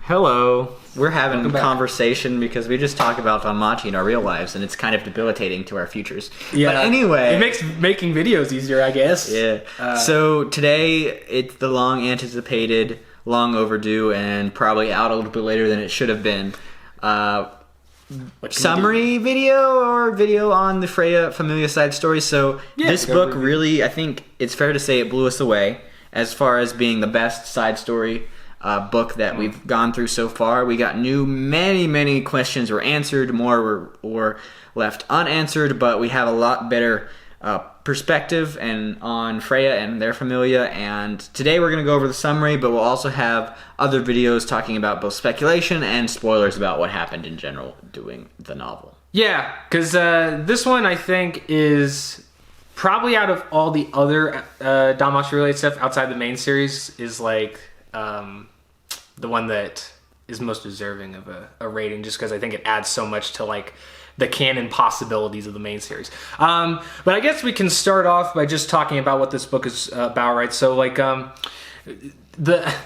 Hello. We're having a conversation because we just talk about Danmachi in our real lives, and it's kind of debilitating to our futures. Yeah. But anyway, it makes making videos easier, I guess. Yeah. So today, it's the long anticipated, long overdue, and probably out a little bit later than it should have been. Summary video on the Freya Familia side story. So this book really, I think it's fair to say, it blew us away as far as being the best side story book that we've gone through so far. We got many questions were answered, more were left unanswered, but we have a lot better perspective on Freya and their Familia. And today we're going to go over the summary, but we'll also have other videos talking about both speculation and spoilers about what happened in general doing the novel. Yeah, because this one I think is probably, out of all the other Danmachi related stuff outside the main series, is like the one that is most deserving of a rating, just because I think it adds so much to like the canon possibilities of the main series. But I guess we can start off by just talking about what this book is about, right? So like the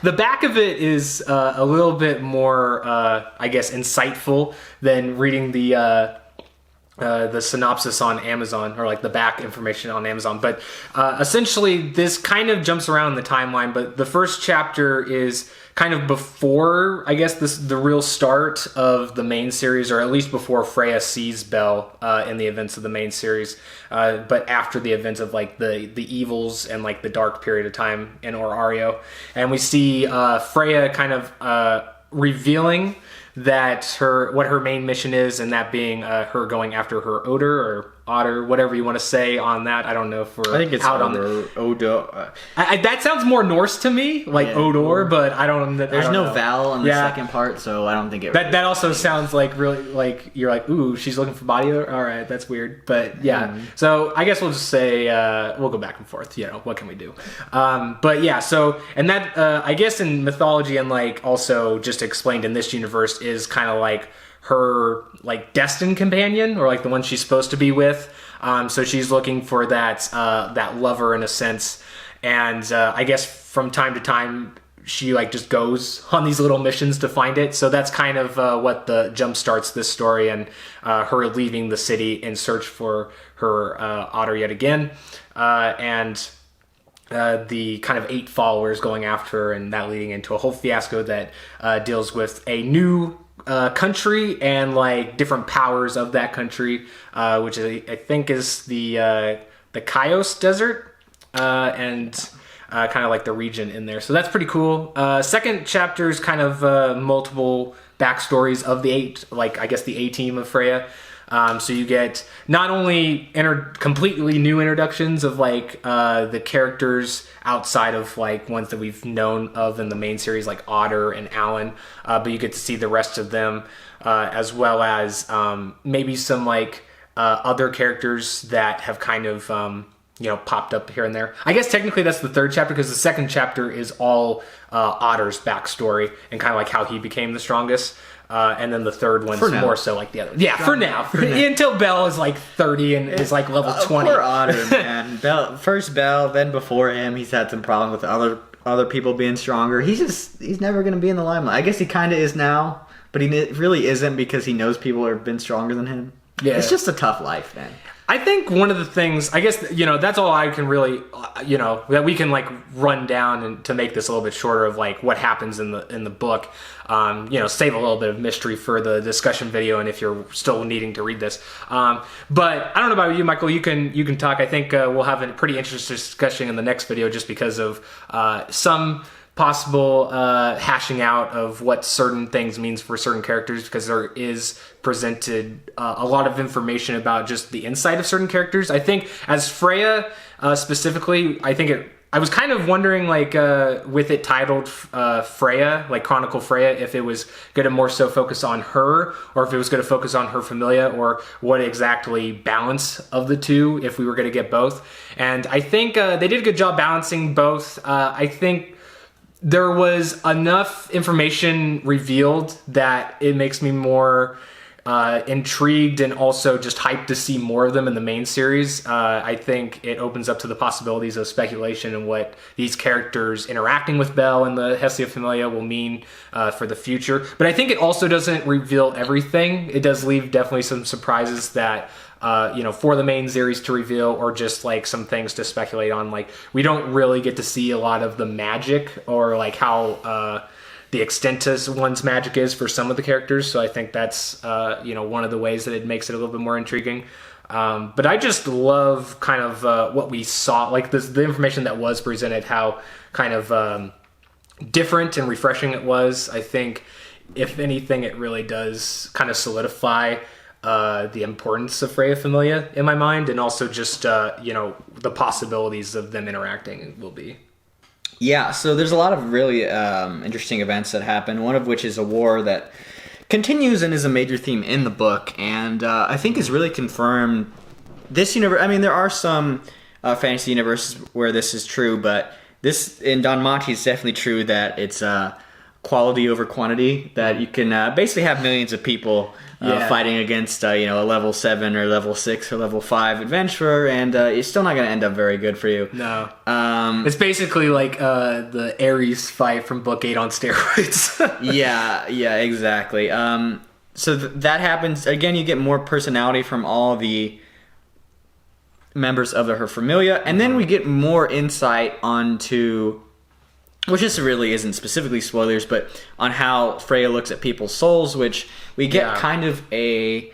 back of it is a little bit more I guess insightful than reading the synopsis on Amazon, or like the back information on Amazon. But essentially this kind of jumps around the timeline, but the first chapter is kind of before, I guess, the real start of the main series, or at least before Freya sees Belle in the events of the main series, but after the events of like the evils and like the dark period of time in Orario. And we see Freya kind of revealing that what her main mission is, and that being her going after her Oder or Otter, whatever you want to say on that. I don't know if we're I think it's out Oder. Odo. That sounds more Norse to me, like Odor, but I don't. There's no know. vowel in the second part, so I don't think it. That also sounds like really like you're like, ooh, she's looking for body odor. All right, that's weird, but yeah. Mm-hmm. So I guess we'll just say we'll go back and forth. You know, what can we do? But yeah, so and that I guess in mythology and like also just explained in this universe is kind of like her like destined companion, or like the one she's supposed to be with. So she's looking for that lover in a sense, and I guess from time to time she like just goes on these little missions to find it. So that's kind of what the jump starts this story, and her leaving the city in search for her Otter yet again, and the kind of 8 followers going after her, and that leading into a whole fiasco that deals with a new country and like different powers of that country, which I think is the Chios Desert, and kind of like the region in there. So that's pretty cool. Second chapter is kind of multiple backstories of the 8, like I guess the A team of Freya. So you get not only completely new introductions of like the characters outside of like ones that we've known of in the main series, like Otter and Alan, but you get to see the rest of them, as well as maybe some like other characters that have kind of popped up here and there. I guess technically that's the third chapter, because the second chapter is all Otter's backstory and kind of like how he became the strongest. And then the third one's more so like the other. Yeah, for now. Until Belle is like 30 and is like level 20. Poor Otter, man. First Belle, then before him, he's had some problems with other people being stronger. He's never going to be in the limelight. I guess he kind of is now, but he really isn't, because he knows people have been stronger than him. Yeah. It's just a tough life, man. I think one of the things, I guess, that's all I can really, that we can like run down and to make this a little bit shorter of like what happens in the book. Save a little bit of mystery for the discussion video, and if you're still needing to read this. But I don't know about you, Michael. You can talk. I think we'll have a pretty interesting discussion in the next video, just because of some possible hashing out of what certain things means for certain characters, because there is presented a lot of information about just the insight of certain characters. I think as Freya specifically, I was kind of wondering, like, with it titled Freya, like Chronicle Freya, if it was going to more so focus on her, or if it was going to focus on her Familia, or what exactly balance of the two, if we were going to get both. And I think they did a good job balancing both. I think there was enough information revealed that it makes me more intrigued and also just hyped to see more of them in the main series. I think it opens up to the possibilities of speculation and what these characters interacting with Belle and the Hestia Familia will mean for the future. But I think it also doesn't reveal everything. It does leave definitely some surprises that for the main series to reveal, or just like some things to speculate on. Like, we don't really get to see a lot of the magic, or like how the extent to one's magic is for some of the characters. So I think that's one of the ways that it makes it a little bit more intriguing. But I just love kind of what we saw, like the information that was presented, how kind of different and refreshing it was. I think, if anything, it really does kind of solidify the importance of Freya Familia in my mind, and also just the possibilities of them interacting will be. Yeah, so there's a lot of really interesting events that happen, one of which is a war that continues and is a major theme in the book, and I think is really confirmed. This universe, I mean, there are some fantasy universes where this is true, but this, in Danmachi, is definitely true that it's quality over quantity, that you can basically have millions of people fighting against a level 7 or level 6 or level 5 adventurer, and it's still not going to end up very good for you. No. It's basically like the Ares fight from book 8 on steroids. yeah, exactly. So that happens. Again, you get more personality from all the members of her Familia, and then we get more insight onto, which this really isn't specifically spoilers, but on how Freya looks at people's souls, which we get kind of a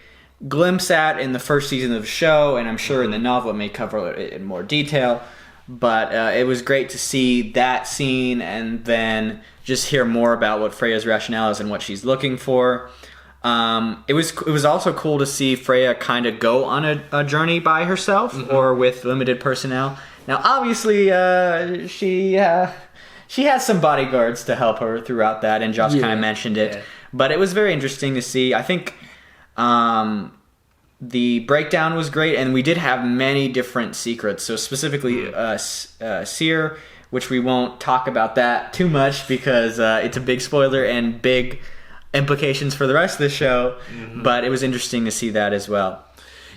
glimpse at in the first season of the show, and I'm sure in the novel it may cover it in more detail. But it was great to see that scene, and then just hear more about what Freya's rationale is and what she's looking for. It was also cool to see Freya kind of go on a journey by herself, or with limited personnel. Now, obviously, she has some bodyguards to help her throughout that, and Josh kind of mentioned it. Yeah. But it was very interesting to see. I think the breakdown was great, and we did have many different secrets. So specifically, Seer, which we won't talk about that too much because it's a big spoiler and big implications for the rest of the show. But it was interesting to see that as well.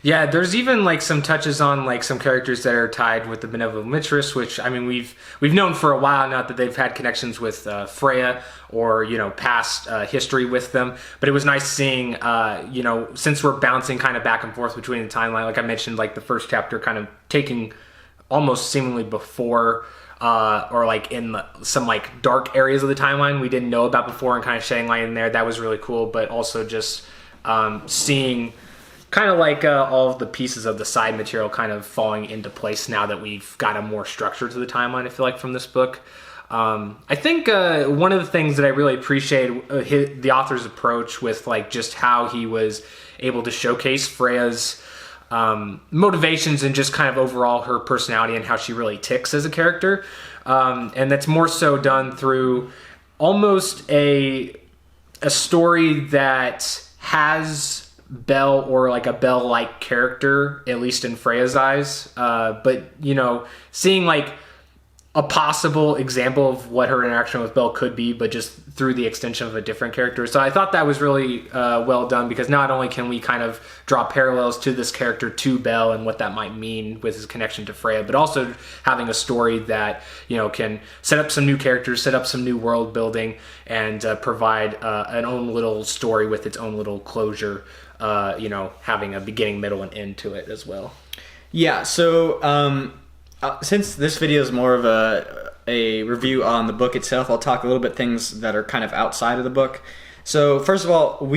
Yeah, there's even like some touches on like some characters that are tied with the Benevolent Mistress, which, I mean, we've known for a while now that they've had connections with Freya, or past history with them. But it was nice seeing since we're bouncing kind of back and forth between the timeline, like I mentioned, like the first chapter kind of taking almost seemingly before or like in some like dark areas of the timeline we didn't know about before, and kind of shedding light in there. That was really cool. But also just seeing kind of like all of the pieces of the side material kind of falling into place now that we've got a more structure to the timeline, I feel like, from this book. I think one of the things that I really appreciate the author's approach with, like, just how he was able to showcase Freya's motivations and just kind of overall her personality and how she really ticks as a character. And that's more so done through almost a story that has Belle, or like a Belle-like character, at least in Freya's eyes. But, seeing like a possible example of what her interaction with Belle could be, but just through the extension of a different character. So I thought that was really well done, because not only can we kind of draw parallels to this character, to Belle, and what that might mean with his connection to Freya, but also having a story that, can set up some new characters, set up some new world building, and provide an own little story with its own little closure, having a beginning, middle, and end to it as well. Yeah, so since this video is more of a review on the book itself, I'll talk a little bit things that are kind of outside of the book. So first of all,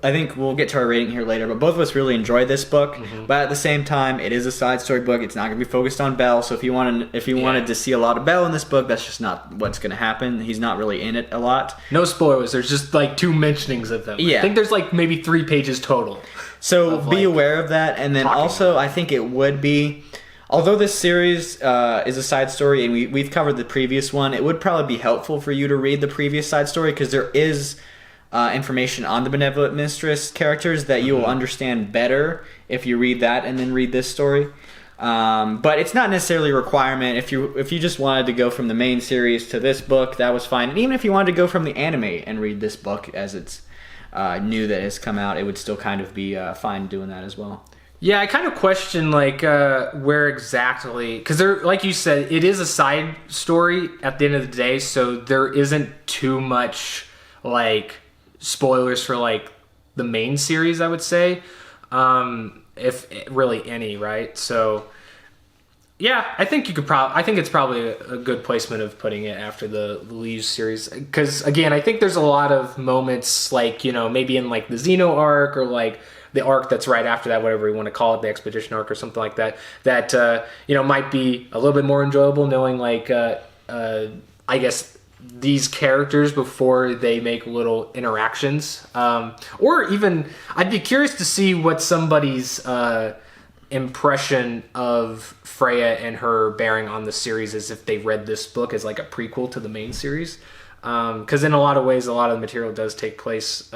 I think we'll get to our rating here later, but both of us really enjoyed this book. But at the same time, it is a side story book. It's not going to be focused on Belle. So if you wanted to see a lot of Belle in this book, that's just not what's going to happen. He's not really in it a lot. No spoilers. There's just like 2 mentionings of them. Yeah. I think there's like maybe 3 pages total. So be aware of that. And then also, I think it would be, although this series is a side story, and we've covered the previous one, it would probably be helpful for you to read the previous side story, because there is information on the Benevolent Mistress characters that you will understand better if you read that and then read this story. But it's not necessarily a requirement. If you just wanted to go from the main series to this book, that was fine. And even if you wanted to go from the anime and read this book as it's new that has come out, it would still kind of be fine doing that as well. Yeah, I kind of question like where exactly, because there, like you said, it is a side story at the end of the day, so there isn't too much like spoilers for like the main series, I would say, if really any, right? So yeah, I think you could I think it's probably a good placement of putting it after the Leaves series, because again, I think there's a lot of moments like, you know, maybe in like the Xeno arc or like the arc that's right after that, whatever you want to call it, the expedition arc or something like that, that, you know, might be a little bit more enjoyable knowing like, I guess these characters before they make little interactions. Or even, I'd be curious to see what somebody's impression of Freya and her bearing on the series is if they read this book as like a prequel to the main series. Because in a lot of ways, a lot of the material does take place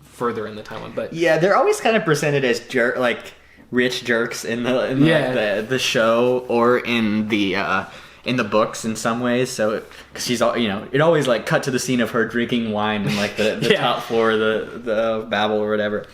further in the timeline, but yeah, they're always kind of presented as rich jerks in the show or in the books in some ways. So because she's all, you know, it always like cut to the scene of her drinking wine in like the top floor of the Babel or whatever.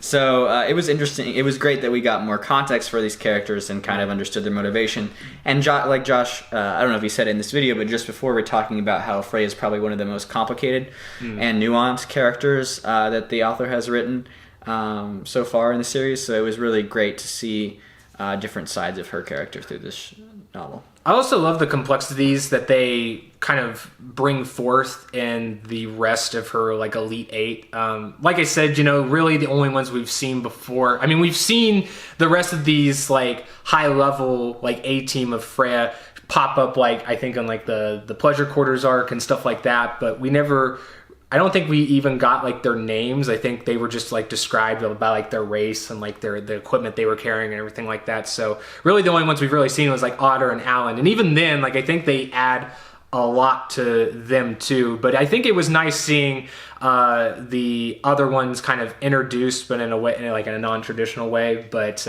So it was interesting. It was great that we got more context for these characters and kind of understood their motivation. And like Josh, I don't know if he said it in this video, but just before we're talking about how Freya is probably one of the most complicated and nuanced characters that the author has written so far in the series. So it was really great to see different sides of her character through this novel. I also love the complexities that they kind of bring forth in the rest of her like Elite Eight. Like I said, you know, really the only ones we've seen before. I mean, we've seen the rest of these like high level like A team of Freya pop up, like I think on like the Pleasure Quarters arc and stuff like that, but we never, I don't think we even got like their names. I think they were just like described by like their race and like the equipment they were carrying and everything like that. So really the only ones we've really seen was like Otter and Alan. And even then, like I think they add a lot to them too. But I think it was nice seeing the other ones kind of introduced, but in a way, in like in a non-traditional way. But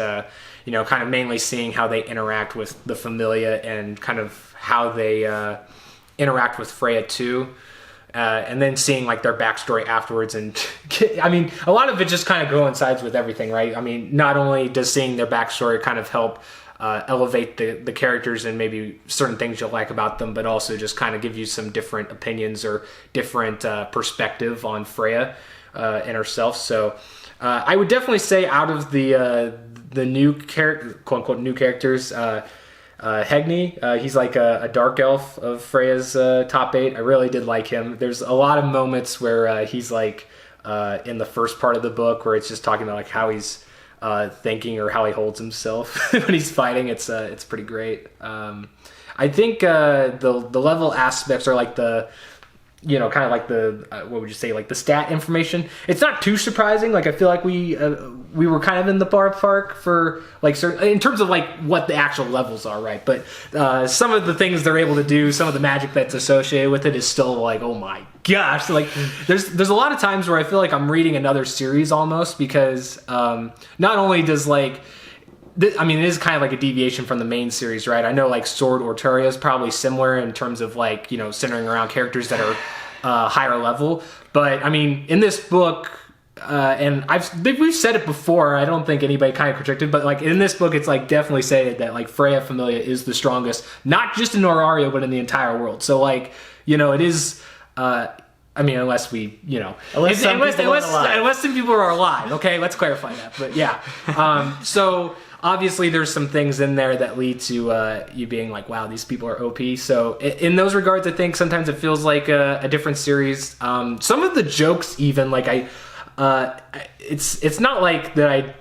you know, kind of mainly seeing how they interact with the Familia and kind of how they interact with Freya too. And then seeing like their backstory afterwards, and I mean, a lot of it just kind of coincides with everything, right? I mean, not only does seeing their backstory kind of help elevate the characters and maybe certain things you'll like about them, but also just kind of give you some different opinions or different perspective on Freya and herself. So I would definitely say out of the new quote unquote new characters, Hegni, he's like a dark elf of Freya's top 8. I really did like him. There's a lot of moments where he's like in the first part of the book where it's just talking about like how he's thinking or how he holds himself when he's fighting. It's pretty great. I think the level aspects are like the, you know, kind of like the what would you say, like the stat information. It's not too surprising. Like I feel like we were kind of in the ballpark for like certain in terms of like what the actual levels are, right? But some of the things they're able to do, some of the magic that's associated with it is still like, oh my gosh! Like there's a lot of times where I feel like I'm reading another series almost, because not only does like I mean, it is kind of like a deviation from the main series, right? I know like Sword Orteria is probably similar in terms of like, you know, centering around characters that are higher level. But I mean, in this book, and we've said it before, I don't think anybody kind of contradicted, but like in this book, it's like definitely stated that like Freya Familia is the strongest, not just in Auraria, but in the entire world. So like, you know, it is, I mean, unless we, you know, unless some people are alive. Okay, let's clarify that. But yeah, so obviously there's some things in there that lead to you being like, wow, these people are OP. So in those regards, I think sometimes it feels like a different series. Some of the jokes, even like it's not like that I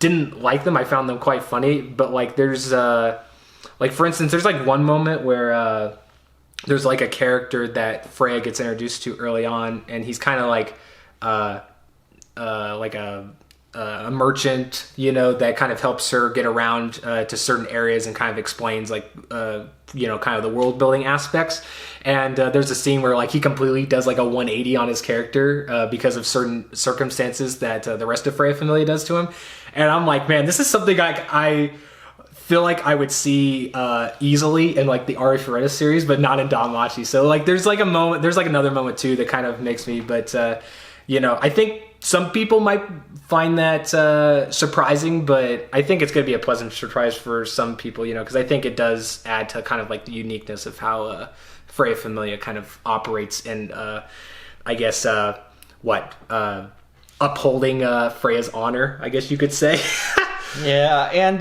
didn't like them. I found them quite funny. But like there's like for instance, there's like one moment where there's like a character that Freya gets introduced to early on, and he's kind of like a merchant, you know, that kind of helps her get around to certain areas and kind of explains like, you know, kind of the world building aspects. And there's a scene where like he completely does like a 180 on his character because of certain circumstances that the rest of Freya Familia does to him. And I'm like, man, this is something I feel like I would see easily in like the Ari Ferreira series, but not in Danmachi. So like there's like a moment, there's like another moment too that kind of makes me, but I think some people might find that surprising, but I think it's going to be a pleasant surprise for some people, because I think it does add to kind of like the uniqueness of how Freya Familia kind of operates and I guess upholding Freya's honor, I guess you could say. Yeah, and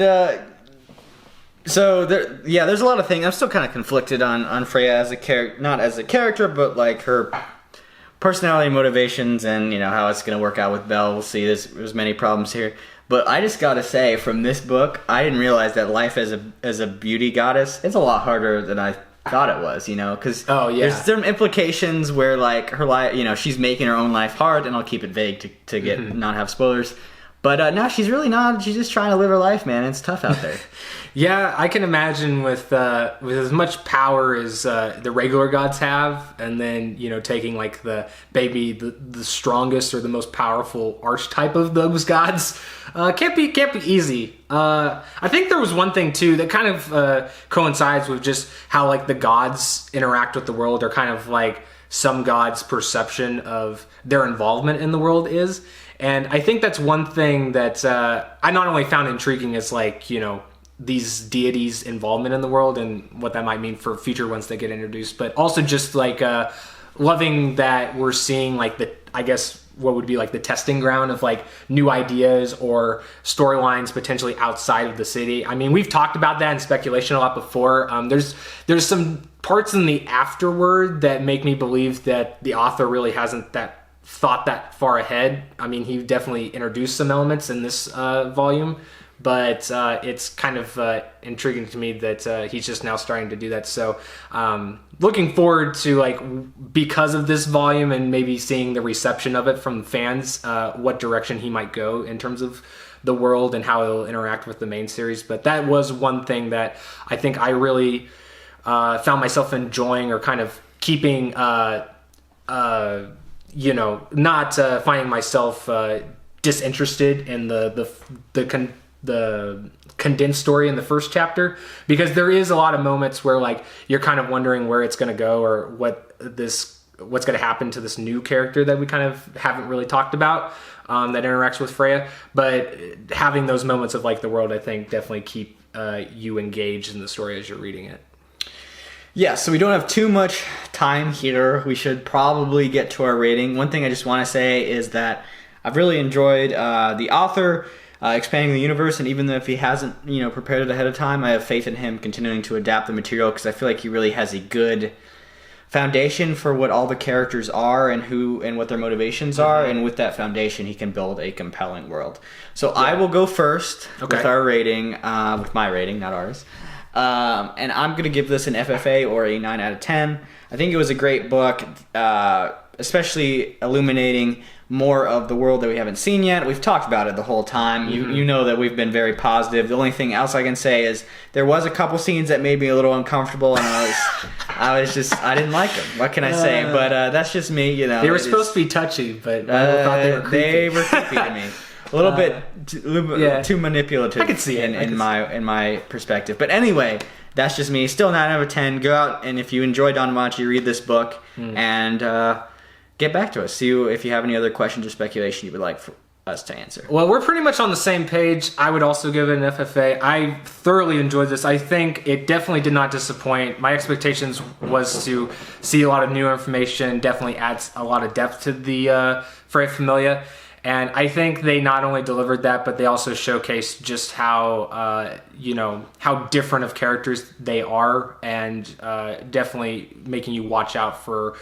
so there's a lot of things. I'm still kind of conflicted on Freya as a character, not as a character, but like her personality, motivations, and how it's going to work out with Belle. We'll see. There's many problems here, but I just got to say, from this book, I didn't realize that life as a beauty goddess, it's a lot harder than I thought it was. Because there's some implications where like her life, she's making her own life hard, and I'll keep it vague to get not have spoilers. But no, she's really not. She's just trying to live her life, man. It's tough out there. Yeah, I can imagine with as much power as the regular gods have, and then taking like the strongest or the most powerful archetype of those gods, can't be easy. I think there was one thing too that kind of coincides with just how like the gods interact with the world, or kind of like some gods' perception of their involvement in the world is. And I think that's one thing that I not only found intriguing as like, these deities' involvement in the world and what that might mean for future ones that get introduced, but also just like loving that we're seeing like what would be like the testing ground of like new ideas or storylines potentially outside of the city. I mean, we've talked about that in speculation a lot before. There's some parts in the afterword that make me believe that the author really hasn't thought that far ahead. I mean, he definitely introduced some elements in this volume, but it's kind of intriguing to me that he's just now starting to do that. So looking forward to, like, because of this volume and maybe seeing the reception of it from fans, what direction he might go in terms of the world and how it'll interact with the main series. But that was one thing that I think I really found myself enjoying, or kind of keeping not finding myself disinterested in the condensed story in the first chapter, because there is a lot of moments where like you're kind of wondering where it's going to go, or what's going to happen to this new character that we kind of haven't really talked about that interacts with Freya. But having those moments of like the world, I think, definitely keep you engaged in the story as you're reading it. Yeah, so we don't have too much time here. We should probably get to our rating. One thing I just want to say is that I've really enjoyed the author expanding the universe, and even though if he hasn't, prepared it ahead of time, I have faith in him continuing to adapt the material, because I feel like he really has a good foundation for what all the characters are and what their motivations are, and with that foundation, he can build a compelling world. So yeah. I will go first with our rating, with my rating, not ours. And I'm going to give this an FFA, or a 9 out of 10. I think it was a great book, especially illuminating more of the world that we haven't seen yet. We've talked about it the whole time. You know that we've been very positive. The only thing else I can say is there was a couple scenes that made me a little uncomfortable, and I didn't like them. What can I say? But that's just me. They were supposed to be touchy, but I thought they were creepy. They were creepy to me. A little bit too manipulative. I could see it in my perspective. But anyway, that's just me. Still 9 out of 10. Go out, and if you enjoy Danmachi, read this book and get back to us. See if you have any other questions or speculation you would like for us to answer. Well, we're pretty much on the same page. I would also give it an FFA. I thoroughly enjoyed this. I think it definitely did not disappoint. My expectations was to see a lot of new information. Definitely adds a lot of depth to the Freya Familia. And I think they not only delivered that, but they also showcased just how, how different of characters they are, and definitely making you watch out for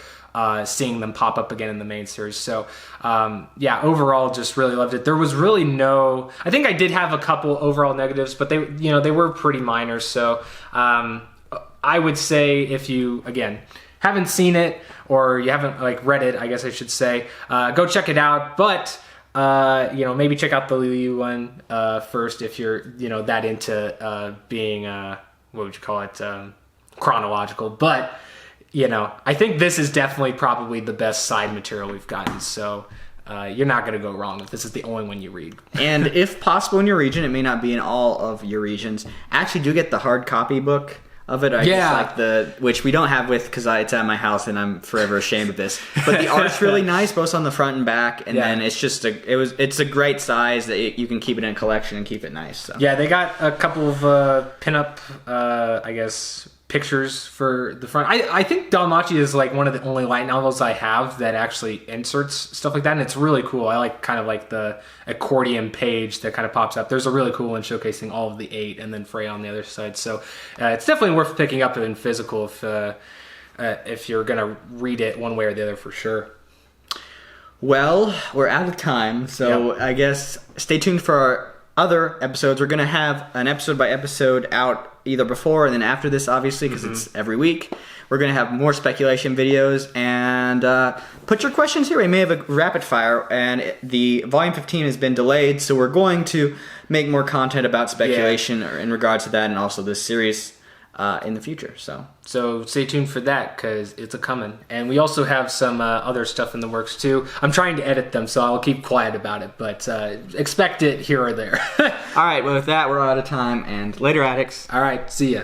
seeing them pop up again in the main series. So, overall, just really loved it. There was really I think I did have a couple overall negatives, but they were pretty minor. So, I would say if you, again, haven't seen it, or you haven't read it, I guess I should say, go check it out. But maybe check out the Liu one first if you're that into being what would you call it, chronological. But I think this is definitely probably the best side material we've gotten. So you're not going to go wrong if this is the only one you read. And if possible in your region, it may not be in all of your regions, actually do get the hard copy book. of it. I guess like which we don't have because it's at my house and I'm forever ashamed of this. But the art's really nice, both on the front and back, and then it's just it's a great size that you can keep it in a collection and keep it nice. So. Yeah, they got a couple of pinup, I guess, pictures for the front. I think Danmachi is like one of the only light novels I have that actually inserts stuff like that, and it's really cool. I like kind of like the accordion page that kind of pops up. There's a really cool one showcasing all of the 8 and then Freya on the other side. So it's definitely worth picking up in physical if you're gonna read it one way or the other for sure. Well, we're out of time, so I guess stay tuned for our other episodes. We're gonna have an episode by episode out either before and then after this, obviously, because it's every week. We're going to have more speculation videos, and put your questions here. We may have a rapid fire, and the volume 15 has been delayed, so we're going to make more content about speculation in regards to that, and also this series in the future. So stay tuned for that, because it's a coming. And we also have some other stuff in the works too. I'm trying to edit them, so I'll keep quiet about it, but expect it here or there. All right, well, with that, we're out of time, and later, addicts. All right, see ya.